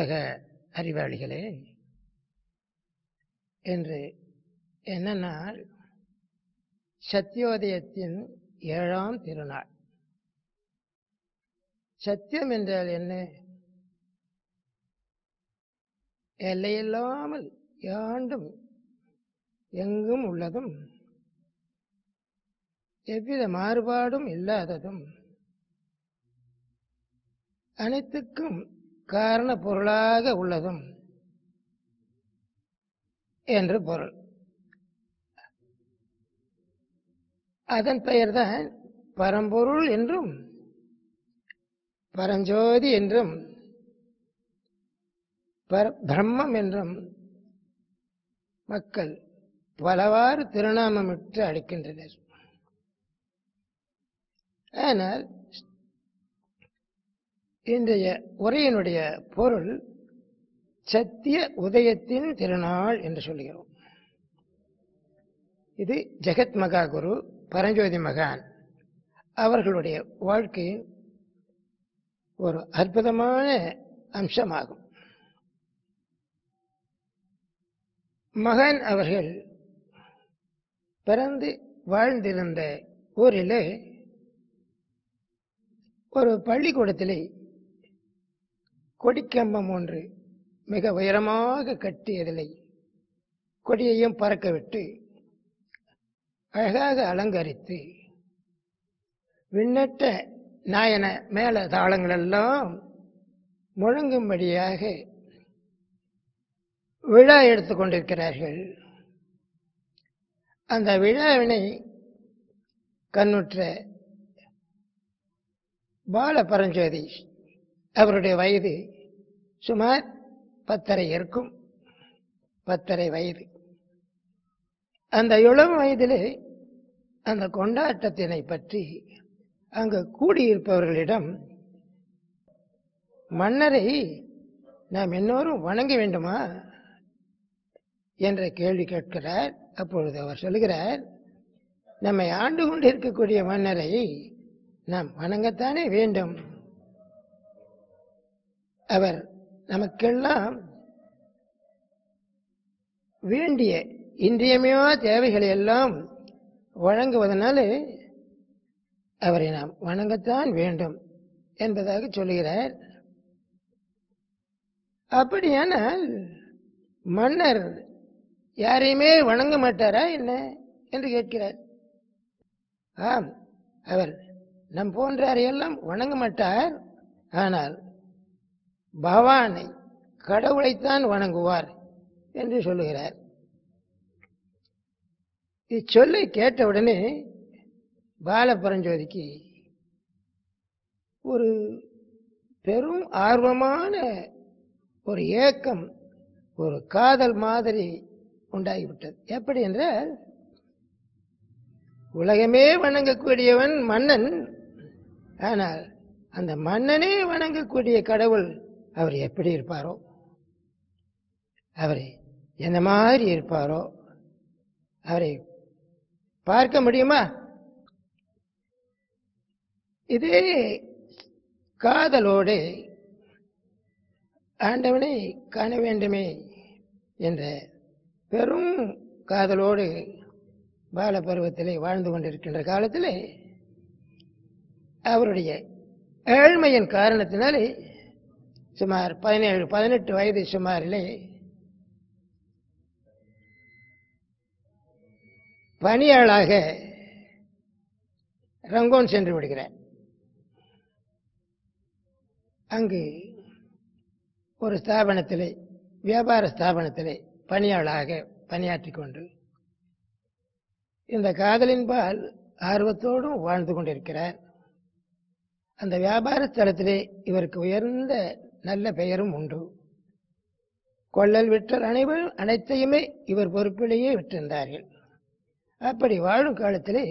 உலக அறிவாளிகளே, என்று என்ன நாள்? சத்தியோதயத்தின் 7ஆம் திருநாள். சத்தியம் என்றால் என்ன? எல்லையில்லாமல் யாண்டும் எங்கும் உள்ளதும் எவ்வித மாறுபாடும் இல்லாததும் அனைத்துக்கும் காரண பொருளாக உள்ளதும் என்று பொருள். அதன் பெயர்தான் பரம்பொருள் என்றும் பரஞ்சோதி என்றும் பிரம்மம் என்றும் மக்கள் பலவாறு திருநாமமிட்டு அழைக்கின்றனர். ஆனால் இன்றைய உரையினுடைய பொருள் சத்திய உதயத்தின் திருநாள் என்று சொல்கிறோம். இது ஜெகத் மகா குரு பரஞ்சோதி மகான் அவர்களுடைய வாழ்க்கையின் ஒரு அற்புதமான அம்சமாகும். மகான் அவர்கள் பிறந்து வாழ்ந்திருந்த ஊரிலே ஒரு பள்ளிக்கூடத்திலே கொடிக்கம்பம் ஒன்று மிக உயரமாக கட்டியதில்லை, கொடியையும் பறக்க விட்டு அழகாக அலங்கரித்து விண்ணற்ற நாயன மேல தாளங்கள் எல்லாம் முழங்கும்படியாக விழா எடுத்துக் கொண்டிருக்கிறார்கள். அந்த விழாவினை கண்ணுற்ற பால பரஞ்சோதி, அவருடைய வயது சுமார் 10.5 இருக்கும், 10.5 வயது. அந்த இளம் வயதிலே அந்த கொண்டாட்டத்தினை பற்றி அங்கு கூடியிருப்பவர்களிடம், மன்னரை நாம் எல்லோரும் வணங்க வேண்டுமா என்ற கேள்வி கேட்கிறார். அப்பொழுது அவர் சொல்லுகிறார், நம்மை ஆண்டு கொண்டிருக்கக்கூடிய மன்னரை நாம் வணங்கத்தானே வேண்டும். அவர் நமக்கெல்லாம் வேண்டிய இன்றியமையா தேவைகளை எல்லாம் வழங்குவதனால அவரை நாம் வணங்கத்தான் வேண்டும் என்பதாக சொல்லுகிறார். அப்படியானால் மன்னர் யாரையுமே வணங்க மாட்டாரா என்ன என்று கேட்கிறார். ஆம், அவர் நம் போன்றாரையெல்லாம் வணங்க மாட்டார், ஆனால் பகவானை, கடவுளைத்தான் வணங்குவார் என்று சொல்லுகிறார். இச்சொல்லை கேட்டவுடனே பாலபரஞ்சோதிக்கு ஒரு பெரும் ஆர்வமான ஒரு ஏக்கம், ஒரு காதல் மாதிரி உண்டாகிவிட்டது. எப்படி என்றால், உலகமே வணங்கக்கூடியவன் மன்னன், ஆனால் அந்த மன்னனே வணங்கக்கூடிய கடவுள் அவர் எப்படி இருப்பாரோ, அவரை என்ன மாதிரி இருப்பாரோ, அவரை பார்க்க முடியுமா? இதே காதலோடு ஆண்டவனை காண வேண்டுமே என்ற பெரும் காதலோடு பால பருவத்திலே வாழ்ந்து கொண்டிருக்கின்ற காலத்திலே அவருடைய ஏழ்மையின் காரணத்தினாலே சுமார் 17-18 வயது சுமாரிலே பணியாளாக ரங்கோன் சென்று விடுகிறார். அங்கு ஒரு ஸ்தாபனத்திலே, வியாபார ஸ்தாபனத்திலே பணியாளாக பணியாற்றிக் கொண்டு இந்த காதலின்பால் ஆர்வத்தோடும் வாழ்ந்து கொண்டிருக்கிறார். அந்த வியாபார ஸ்தலத்திலே இவருக்கு உயர்ந்த நல்ல பெயரும் உண்டு. கொள்ளல் விற்றல் அனைத்தையுமே இவர் பொறுப்பிலேயே விட்டிருந்தார்கள். அப்படி வாழும் காலத்திலே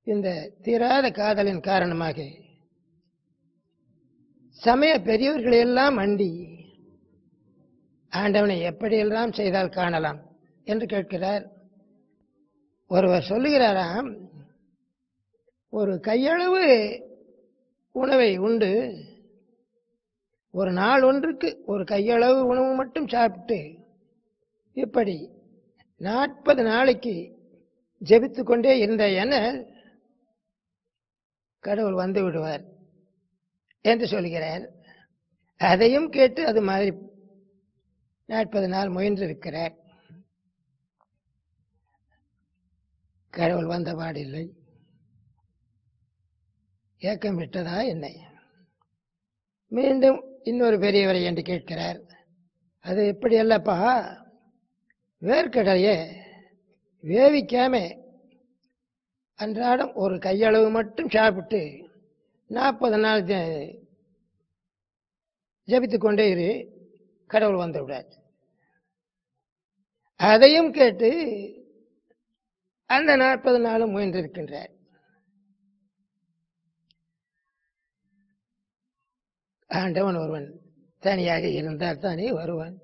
இந்த தீராத காதலின் காரணமாக சமய பெரியவர்களையெல்லாம் அண்டி ஆண்டவனை எப்படியெல்லாம் செய்தால் காணலாம் என்று கேட்கிறார். ஒருவர் சொல்லுகிறாராம், ஒரு கையளவு உணவை உண்டு ஒரு நாள் ஒன்றுக்கு ஒரு கையளவு உணவு மட்டும் சாப்பிட்டு இப்படி 40 நாளைக்கு ஜெபித்து கொண்டே இருந்த என கடவுள் வந்து விடுவார் என்று சொல்கிறார். அதையும் கேட்டு அது மாதிரி 40 நாள் முயன்றிருக்கிறார். கடவுள் வந்த பாடில்லை. ஏக்கம் விட்டதா என்னை? மீண்டும் இன்னொரு பெரியவரை என்று கேட்கிறார். அது எப்படி அல்லப்பா, வேர்க்கடலையே வேவிக்காம அன்றாடம் ஒரு கையளவு மட்டும் சாப்பிட்டு 40 நாள் ஜபித்துக் கொண்டே இரு, கடவுள் வந்து விடார். அதையும் கேட்டு அந்த 40 நாளும் முயன்றிருக்கின்றார். ஆண்டவன் ஒருவன் தனியாக இருந்தால் தானே வருவான்.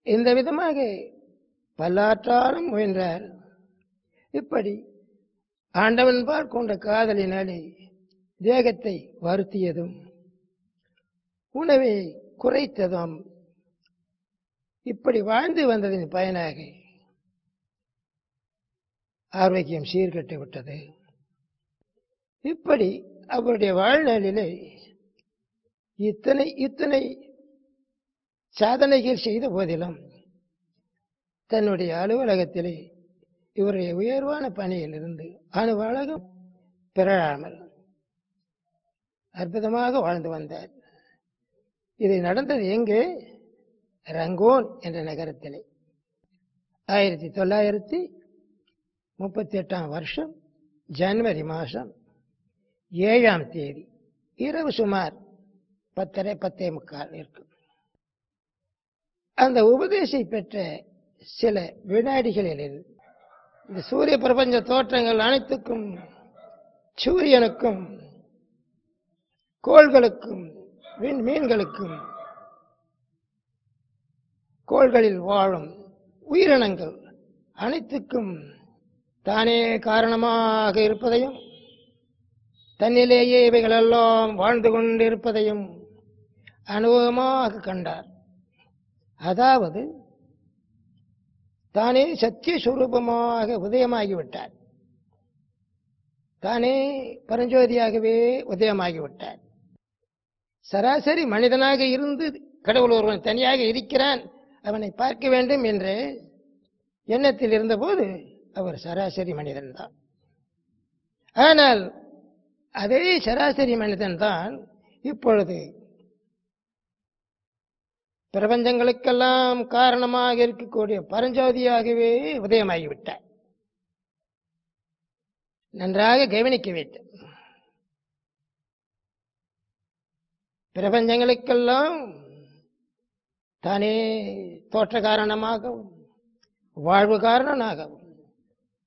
இந்த விதமாக பல்லாற்றாலும் முயன்றார். இப்படி ஆண்டவன் பால் கொண்ட காதலினாலே தேகத்தை வருத்தியதும் உணவை குறைத்ததும் இப்படி வாழ்ந்து வந்ததின் பயனாக ஆரோக்கியம் சீர்கெட்டு விட்டது. இப்படி அவருடைய வாழ்நாளிலே இத்தனை சாதனைகள் செய்த போதிலும் தன்னுடைய அலுவலகத்திலே இவருடைய உயர்வான பணியில் இருந்து அணுவலகம் பிறழாமல் அற்புதமாக வாழ்ந்து வந்தார். இது நடந்தது எங்கே? ரங்கோன் என்ற நகரத்திலே 1938 வருஷம் ஜனவரி மாதம் 7ஆம் தேதி இரவு சுமார் 10:30 இருக்கும். அந்த உபதேசை பெற்ற சில வினாடிகளில் இந்த சூரிய பிரபஞ்ச தோற்றங்கள் அனைத்துக்கும், சூரியனுக்கும், கோள்களுக்கும், மீன்களுக்கும், கோள்களில் வாழும் உயிரினங்கள் அனைத்துக்கும் தானே காரணமாக இருப்பதையும் தன்னிலேயே இவைகளெல்லாம் வாழ்ந்து கொண்டிருப்பதையும் அனுபவமாக கண்டார். அதாவது தானே சத்திய சுரூபமாக உதயமாகிவிட்டார். தானே பரஞ்சோதியாகவே உதயமாகிவிட்டார். சராசரி மனிதனாக இருந்து கடவுள் ஒருவன் தனியாக இருக்கிறான், அவனை பார்க்க வேண்டும் என்ற எண்ணத்தில் இருந்தபோது அவர் சராசரி மனிதன்தான். ஆனால் அதே சராசரி மனிதன்தான் இப்பொழுது பிரபஞ்சங்களுக்கெல்லாம் காரணமாக இருக்கக்கூடிய பரஞ்சோதியாகவே உதயமாகிவிட்டார். நன்றாக கவனிக்க வேண்டும். பிரபஞ்சங்களுக்கெல்லாம் தானே தோற்ற காரணமாகவும் வாழ்வு காரணமாகவும்